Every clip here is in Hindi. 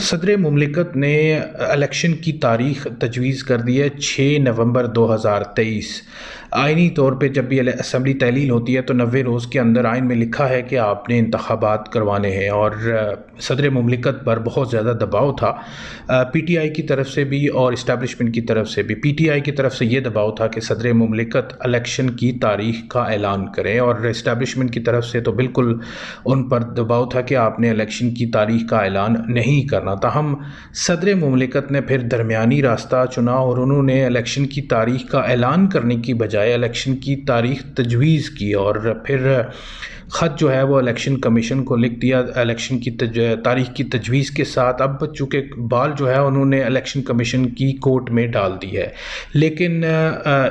सदर मुमलिकत ने इलेक्शन की तारीख़ तजवीज़ कर दी है 6 नवंबर 2023। आइनी तौर पे जब भी असम्बली तहलील होती है तो 90 रोज़ के अंदर आइन में लिखा है कि आपने इंतखाबात करवाने हैं और सदर मुमलिकत पर बहुत ज़्यादा दबाव था PTI की तरफ से भी और इस्टेब्लिशमेंट की तरफ से भी। PTI की तरफ से ये दबाव था कि सदर मुमलिकत इलेक्शन की तारीख़ का ऐलान करें और इस्टेब्लिशमेंट की तरफ से तो बिल्कुल उन पर दबाव था कि आपने इलेक्शन की तारीख़ का ऐलान नहीं करना। ताहम सदर मुमलिकत ने फिर दरमियानी रास्ता चुना और उन्होंने इलेक्शन की तारीख़ का ऐलान करने की बजाय इलेक्शन की तारीख़ तजवीज़ की और फिर ख़त जो है वो इलेक्शन कमीशन को लिख दिया इलेक्शन की तारीख़ की तजवीज़ के साथ। अब चूँकि बाल जो है उन्होंने इलेक्शन कमीशन की कोर्ट में डाल दी है, लेकिन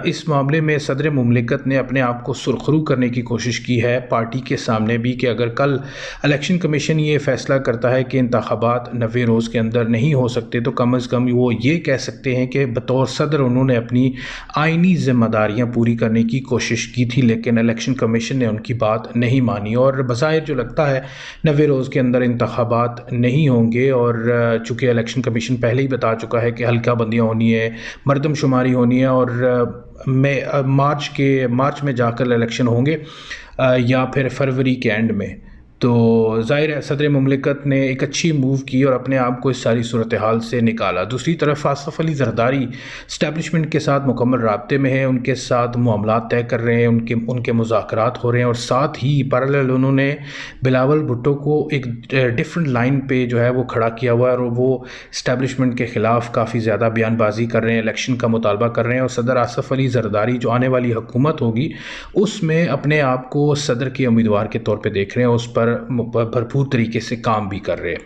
इस मामले में सदर मुमलिकत ने अपने आप को सुरखरू करने की कोशिश की है पार्टी के सामने भी कि अगर कल इलेक्शन कमीशन ये फ़ैसला करता है कि इंतखाबात 90 रोज़ के अंदर नहीं हो सकते तो कम अज़ कम वो ये कह सकते हैं कि बतौर सदर उन्होंने अपनी आइनी ज़िम्मेदारियाँ पूरी करने की कोशिश की थी, लेकिन इलेक्शन कमीशन ने उनकी बात नहीं मानी और बज़ाहिर जो लगता है 90 रोज़ के अंदर इंतखाबात नहीं होंगे। और चूँकि इलेक्शन कमीशन पहले ही बता चुका है कि हल्का बंदियाँ होनी है, मरदमशुमारी होनी है और मार्च में जाकर इलेक्शन होंगे या फिर फरवरी के एंड में। तो ज़ाहिर है सदर मुमलिकत ने एक अच्छी मूव की और अपने आप को इस सारी सूरत हाल से निकाला। दूसरी तरफ आसफ़ अली ज़रदारी इस्टेब्लिशमेंट के साथ मुकम्मल राब्ते में है, उनके साथ मामलात तय कर रहे हैं, उनके मुज़ाकरात हो रहे हैं और साथ ही पैरेलल उन्होंने बिलावल भुट्टो को एक डिफरेंट लाइन पे जो है वो खड़ा किया हुआ है और वो इस्टेब्लिशमेंट के ख़िलाफ़ काफ़ी ज़्यादा बयानबाजी कर रहे हैं, इलेक्शन का मुतालबा कर रहे हैं। और सदर आसफ़ अली ज़रदारी जो आने वाली हुकूमत होगी उसमें अपने आप को सदर के उम्मीदवार के तौर पर देख रहे हैं, उस पर भरपूर तरीके से काम भी कर रहे हैं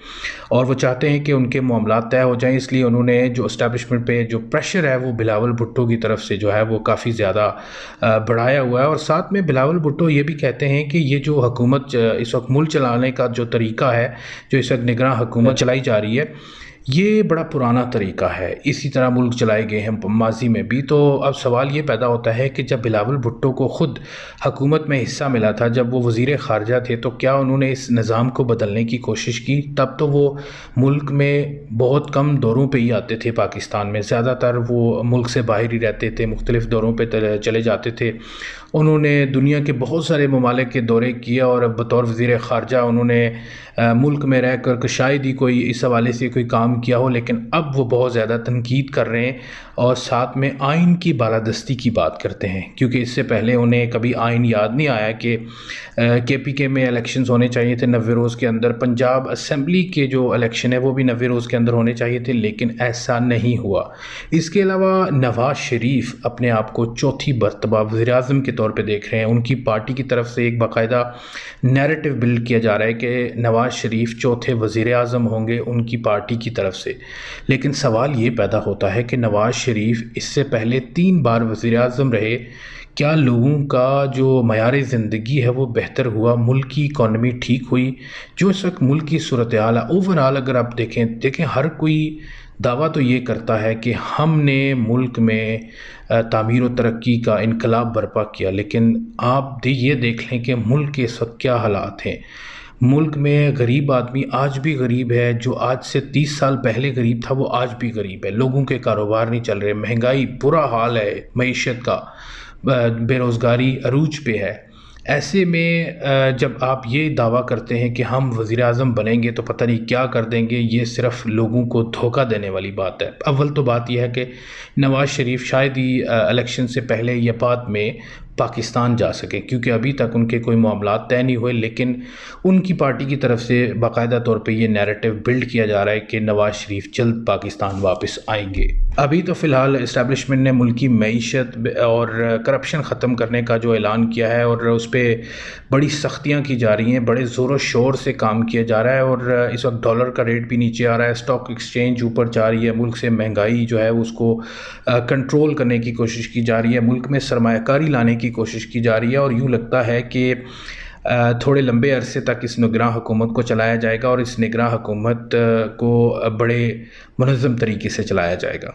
और वो चाहते हैं कि उनके मामलात तय हो जाएं। इसलिए उन्होंने जो इस्टेब्लिशमेंट पे जो प्रेशर है वो बिलावल भुट्टो की तरफ से जो है वो काफ़ी ज़्यादा बढ़ाया हुआ है। और साथ में बिलावल भुट्टो ये भी कहते हैं कि ये जो हुकूमत इस वक्त मुल्क चलाने का जो तरीका है, जो इस वक्त निगरान हुकूमत चलाई जा रही है, ये बड़ा पुराना तरीका है। इसी तरह मुल्क चलाए गए हैं माजी में भी। तो अब सवाल ये पैदा होता है कि जब बिलावल भुट्टो को ख़ुद हुकूमत में हिस्सा मिला था, जब वो वज़ीर ख़ारजा थे, तो क्या उन्होंने इस निज़ाम को बदलने की कोशिश की? तब तो वो मुल्क में बहुत कम दौरों पे ही आते थे पाकिस्तान में, ज़्यादातर वो मुल्क से बाहर ही रहते थे, मुख्तलिफ़ दौरों पे चले जाते थे। उन्होंने दुनिया के बहुत सारे ममालिक के दौरे किए और बतौर वज़ीर ख़ारजा उन्होंने मुल्क में रह कर शायद ही कोई इस हवाले से कोई काम किया हो, लेकिन अब वो बहुत ज़्यादा तनकीद कर रहे हैं और साथ में आइन की बालादस्ती की बात करते हैं, क्योंकि इससे पहले उन्हें कभी आइन याद नहीं आया कि KPK में इलेक्शंस होने चाहिए थे 90 रोज़ के अंदर। पंजाब असम्बली के जो इलेक्शन है वो भी 90 रोज़ के अंदर होने चाहिए थे, लेकिन ऐसा नहीं हुआ। इसके अलावा नवाज़ शरीफ अपने आप को चौथी मरतबा वज़ीर-ए-आज़म के तौर पे देख रहे हैं। उनकी पार्टी की तरफ से एक बाकायदा नैरेटिव बिल्ड किया जा रहा है कि नवाज़ शरीफ चौथे वज़ीर-ए-आज़म होंगे उनकी पार्टी की तरफ से। लेकिन सवाल ये पैदा होता है कि नवाज़ शरीफ इससे पहले 3 बार वज़ीर-ए-आज़म रहे, क्या लोगों का जो मयार ज़िंदगी है वो बेहतर हुआ? मुल्क की इकॉनमी ठीक हुई? जो इस वक्त मुल्क की सूरत हाल है ओवरऑल अगर आप देखें हर कोई दावा तो ये करता है कि हमने मुल्क में तामीर और तरक्की का इनकलाब बर्पा किया, लेकिन आप ये देख लें कि मुल्क के इस वक्त क्या हालात हैं। मुल्क में गरीब आदमी आज भी गरीब है, जो आज से 30 साल पहले गरीब था वो आज भी गरीब है। लोगों के कारोबार नहीं चल रहे, महंगाई बुरा हाल है, मईशत का बेरोज़गारी अरूज पे है। ऐसे में जब आप ये दावा करते हैं कि हम वज़ीर-ए-आज़म बनेंगे तो पता नहीं क्या कर देंगे, ये सिर्फ़ लोगों को धोखा देने वाली बात है। अव्वल तो बात यह है कि नवाज़ शरीफ शायद ही इलेक्शन से पहले या बाद में पाकिस्तान जा सके, क्योंकि अभी तक उनके कोई मामलात तय नहीं हुए, लेकिन उनकी पार्टी की तरफ से बाकायदा तौर पे ये नैरेटिव बिल्ड किया जा रहा है कि नवाज़ शरीफ जल्द पाकिस्तान वापस आएंगे। अभी तो फ़िलहाल इस्टेब्लिशमेंट ने मुल्क की मईशत और करप्शन ख़त्म करने का जो ऐलान किया है और उस पर बड़ी सख्तियाँ की जा रही हैं, बड़े ज़ोर शोर से काम किया जा रहा है और इस वक्त डॉलर का रेट भी नीचे आ रहा है, स्टॉक एक्सचेंज ऊपर जा रही है, मुल्क से महंगाई जो है उसको कंट्रोल करने की कोशिश की जा रही है, मुल्क में सरमायाकारी लाने की कोशिश की जा रही है। और यूँ लगता है कि थोड़े लंबे अरसे तक इस निगरान हुकूमत को चलाया जाएगा और इस निगरान हुकूमत को बड़े मुनज़्ज़म तरीके से चलाया जाएगा।